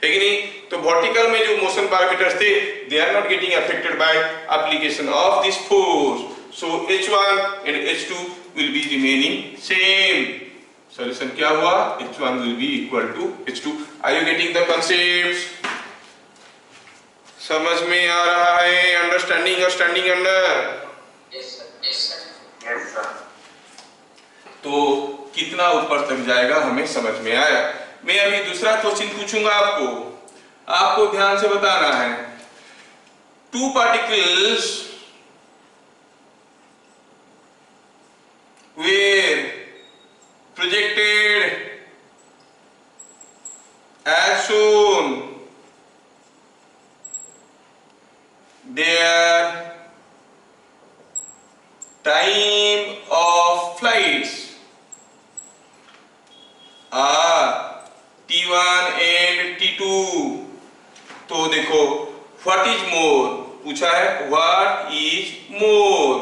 है कि नहीं? तो वर्टिकल में जो मोशन पैरामीटर्स थे, they are not getting affected by application of this force, so h1 and h2 will be remaining same। Solution क्या हुआ? h1 will be equal to h2। Are you getting the concepts? समझ में आ रहा है? Understanding और standing under? Yes sir। तो कितना ऊपर तक जाएगा हमें समझ में आया। मैं अभी दूसरा क्वेश्चन पूछूंगा आपको ध्यान से बताना है। Two particles were projected as shown, their time of flights are T1 and T2। तो देखो what is more पूछा है, what is more,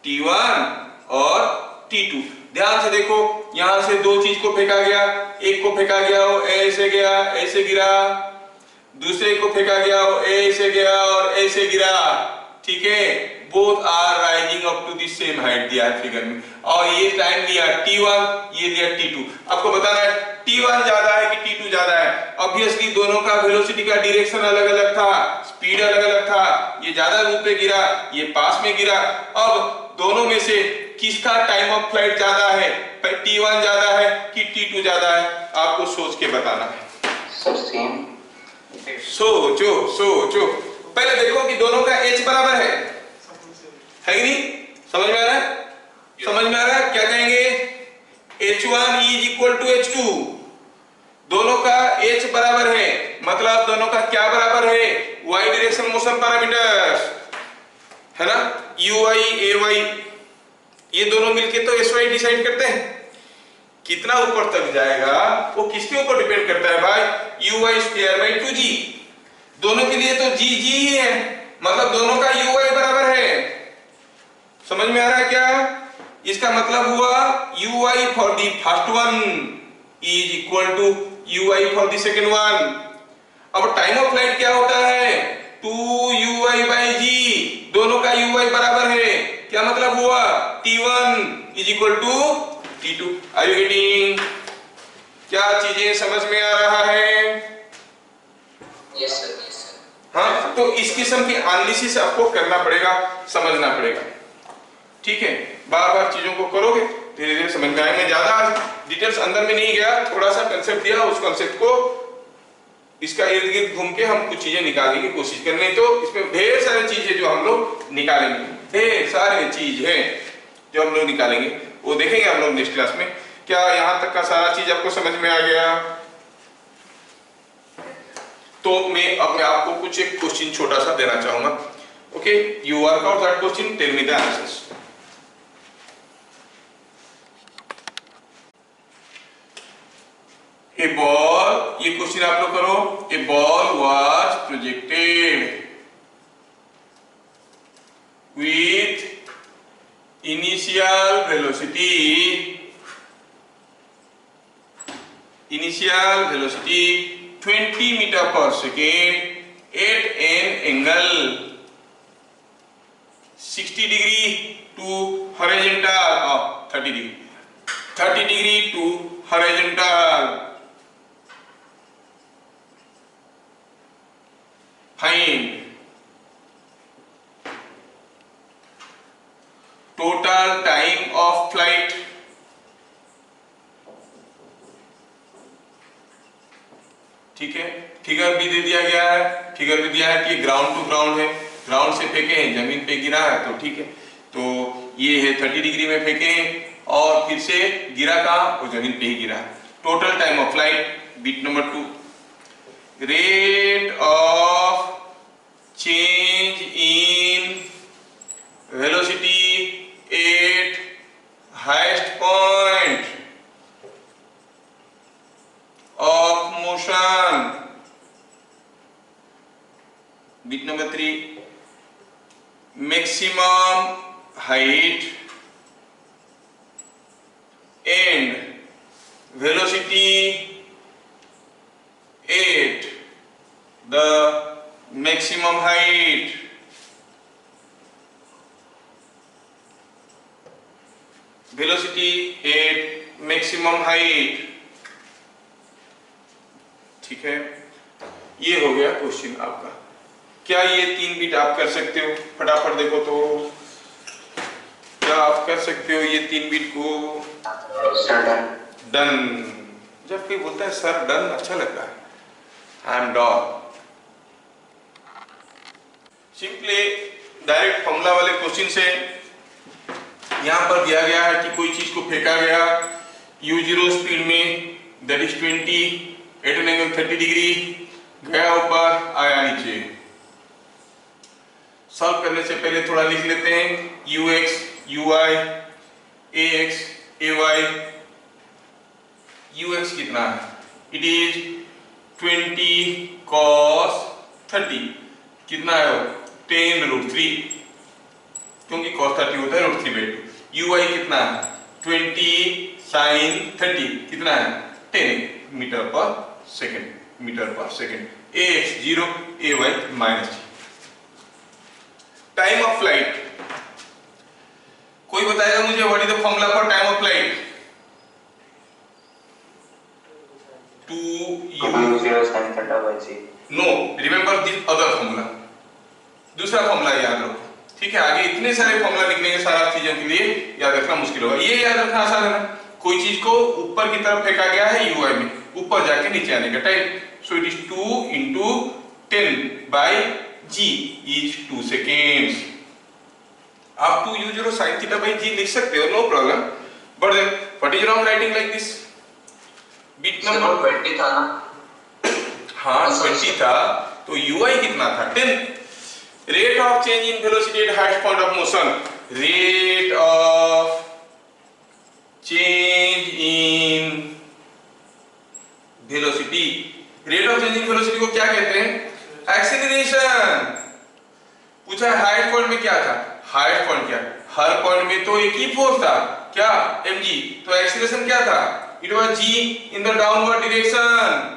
T1 और T2। ध्यान से देखो, यहां से दो चीज को फेंका गया, एक को फेंका गया वो ऐसे गया, ऐसे गिरा, दूसरे को फेंका गया वो ऐसे गया और ऐसे गिरा, ठीक है। Both are rising up to the same height दिया है फिगर में, और ये टाइम दिया T1, ये दिया T2। आपको बताना है T1 ज्यादा है कि T2 ज्यादा है। ऑब्वियसली दोनों का वेलोसिटी का डायरेक्शन अलग अलग था, स्पीड अलग अलग था, ये ज्यादा दूर पे गिरा, ये पास में गिरा। अब दोनों में से किसका टाइम ऑफ फ्लाइट ज्यादा है, T1 ज्यादा है कि T2 ज्यादा है? आपको सोच के बताना है। सोचो पहले देखो कि दोनों का h बराबर है कि नहीं? समझ में आ रहा है? क्या कहेंगे? h1 is equal to h2। दोनों का h बराबर है, मतलब दोनों का क्या बराबर है? y डायरेक्शन मोशन पैरामीटर्स, है ना? uy ay, ये दोनों मिलके तो sy डिसाइड करते हैं। कितना ऊपर तक जाएगा वो किसके ऊपर डिपेंड करता है भाई? uy square by 2g। दोनों के लिए तो g ही है, मतलब दोनों का uy बराबर है। समझ में आ रहा है क्या? इसका मतलब हुआ ui for the first one is equal to ui for the second one. अब टाइम ऑफ फ्लाइट क्या होता है 2ui/g, दोनों का ui बराबर है, क्या मतलब हुआ t1 is equal to t2। Are you getting? क्या चीजें समझ में आ रहा है? Yes sir, yes sir. हाँ, तो इस किस्म की एनालिसिस आपको करना पड़ेगा, समझना पड़ेगा, ठीक है। बार बार चीजों को करोगे धीरे धीरे समझ में आएंगे। ज्यादा डिटेल्स अंदर में नहीं गया, थोड़ा सा कंसेप्ट दिया, उस कंसेप्ट को इसका इर्द गिर्द घूम के हम कुछ चीजें निकालने की कोशिश करने, तो इसमें ढेर सारी चीजें जो हम लोग निकालेंगे, ढेर सारी चीज है जो हम लोग निकालेंगे, वो देखेंगे हम लोग नेक्स्ट क्लास में। क्या यहाँ तक का सारा चीज आपको समझ में आ गया? तो अब मैं आपको कुछ एक क्वेश्चन छोटा सा देना चाहूंगा। Okay, you work out that question, tell me the answers. A ball, ये क्वेश्चन आप लोग करो। A ball was projected with initial velocity 20 meter per second at an angle 60 degree to horizontal, 30 degree to horizontal. Find total time of flight. ठीक है, figure भी दे दिया गया है, फिगर भी दिया है कि ग्राउंड टू ग्राउंड है, ग्राउंड से फेंके हैं, जमीन पे गिरा है, तो ठीक है, तो ये है 30 डिग्री में फेंके हैं और फिर से गिरा कहाँ, वो जमीन पे ही गिरा है। Total time of flight, bit number 2, rate of change in velocity at highest point of motion. Bit number 3, maximum height and velocity at the maximum height. Velocity at maximum height, ठीक है। ये हो गया क्वेश्चन आपका। क्या ये 3 bit आप कर सकते हो? फटाफट देखो तो, क्या आप कर सकते हो ये 3 बिट को? डन। जब कोई बोलता है सर डन, अच्छा लगता है, I am done. Simply direct formula वाले क्वेश्चन से यहां पर दिया गया है कि कोई चीज को फेंका गया u0 स्पीड में, that is 20 at an angle 30 degree, गया ऊपर, आया नीचे। सॉल्व करने से पहले थोड़ा लिख लेते हैं, ux, uy, ax, ay। ux कितना है? इट इज 20 cos 30, कितना है वो? 10√3, क्योंकि cos 30 होता है √3/2। uy कितना है? 20 sin 30, कितना है? 10 मीटर पर second. ax 0, ay -g। Time of flight, कोई बताएगा मुझे what is the formula for time of flight? 2u0 sin θ/g। No, remember this other formula, दूसरा फॉर्मूला याद रखो, ठीक है। आगे इतने सारे फॉर्मूला लिखने के सारा चीजों के लिए याद रखना मुश्किल होगा। ये याद रखना आसान है ना, कोई चीज को ऊपर की तरफ फेंका गया है ui में, ऊपर जाके नीचे आने का टाइम, so it is 2 into 10/g is 2 seconds। आप 2u0 sin θ/g लिख सकते हो, no problem, but then what is wrong writing like this? Bit number 20 था ना? हाँ 20 था, तो ui कितना था? 10। Rate of change in velocity at highest point of motion, rate of change in velocity, rate of change in velocity को क्या कहते हैं? एक्सीलरेशन। पूछा हाईएस्ट पॉइंट में क्या था? हाईएस्ट पॉइंट क्या? हर पॉइंट में तो एक ही फोर्स था, क्या mg, तो एक्सीलरेशन क्या था, it was g in the downward direction,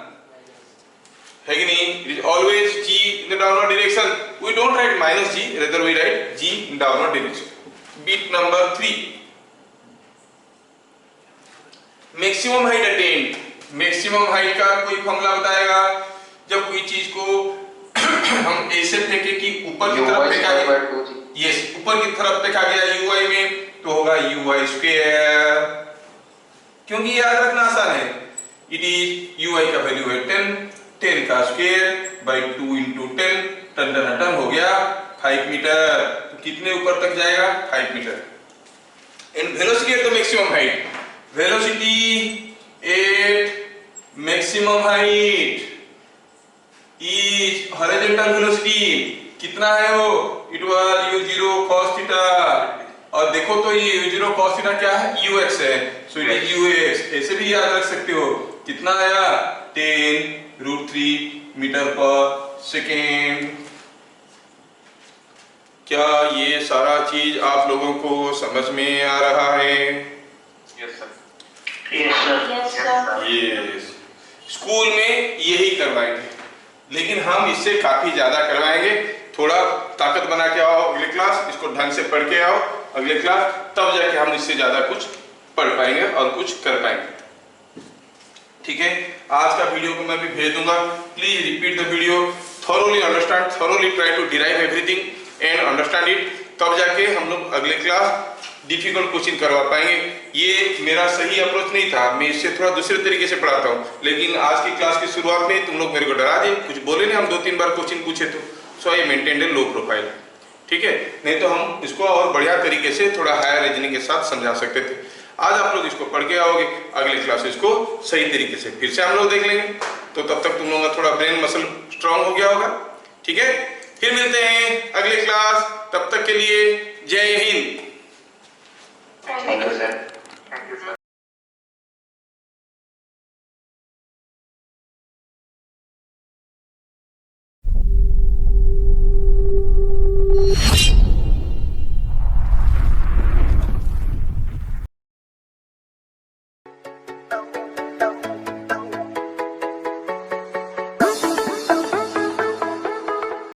है कि नहीं, it is always g in the downward direction, we don't write minus g, rather we write g in downward direction. Bit number 3, maximum height attained. Maximum height का कोई formula बताएगा, जब कोई चीज को हम ऐसे फेंके कि ऊपर की तरफ फेंका गया, यस ऊपर की तरफ फेंका गया ui में, तो होगा ui स्क्वायर, क्योंकि याद रखना आसान है, इट इज ui का वैल्यू है 10, 10 का स्क्वायर बाय 2 into 10, टन टन टन हो गया 5 मीटर, तो कितने ऊपर तक जाएगा 5 metre. And velocity at the maximum height, velocity at maximum height is horizontal velocity, कितना है वो, it was u0 cos theta, और देखो तो ये u0 cos थीटा क्या है, ux है, सो इट इज ux, ऐसे भी याद रख सकते हो, कितना आया 10√3 मीटर पर सेकेंड। क्या ये सारा चीज आप लोगों को समझ में आ रहा है? Yes sir. यस, स्कूल में यही करवाएंगे, लेकिन हम इससे काफी ज्यादा करवाएंगे, थोड़ा ताकत बना के आओ अगले क्लास, इसको ढंग से पढ़ के आओ अगले क्लास, तब जाके हम इससे ज्यादा कुछ पढ़ पाएंगे और कुछ कर पाएंगे। ठीक है, आज का वीडियो को मैं भी भेज दूंगा, please repeat the video, thoroughly understand, thoroughly try to derive everything and understand it, तब जाके हम लोग अगले क्लास डिफिकल्ट क्वेश्चन करवा पाएंगे। ये मेरा सही अप्रोच नहीं था, मैं इससे थोड़ा दूसरे तरीके से पढ़ाता हूँ, लेकिन आज की क्लास की शुरुआत में तुम लोग मेरे को डरा दिए, कुछ बोले नहीं, हम 2-3 बार क्वेश्चन पूछे तो, सो आई मेंटेन्ड ए लो प्रोफाइल। ठीक है, नहीं तो हम इसको और बढ़िया तरीके से थोड़ा हायर रीजनिंग के साथ समझा सकते थे। आज आप लोग इसको पढ़ के आओगे, अगले क्लास इसको सही तरीके से फिर से हम लोग देख लेंगे, तो तब तक तुम लोगों का थोड़ा ब्रेन मसल स्ट्रांग हो गया होगा। ठीक है, फिर मिलते हैं अगले क्लास, तब तक के लिए जय हिंद। Thank you sir.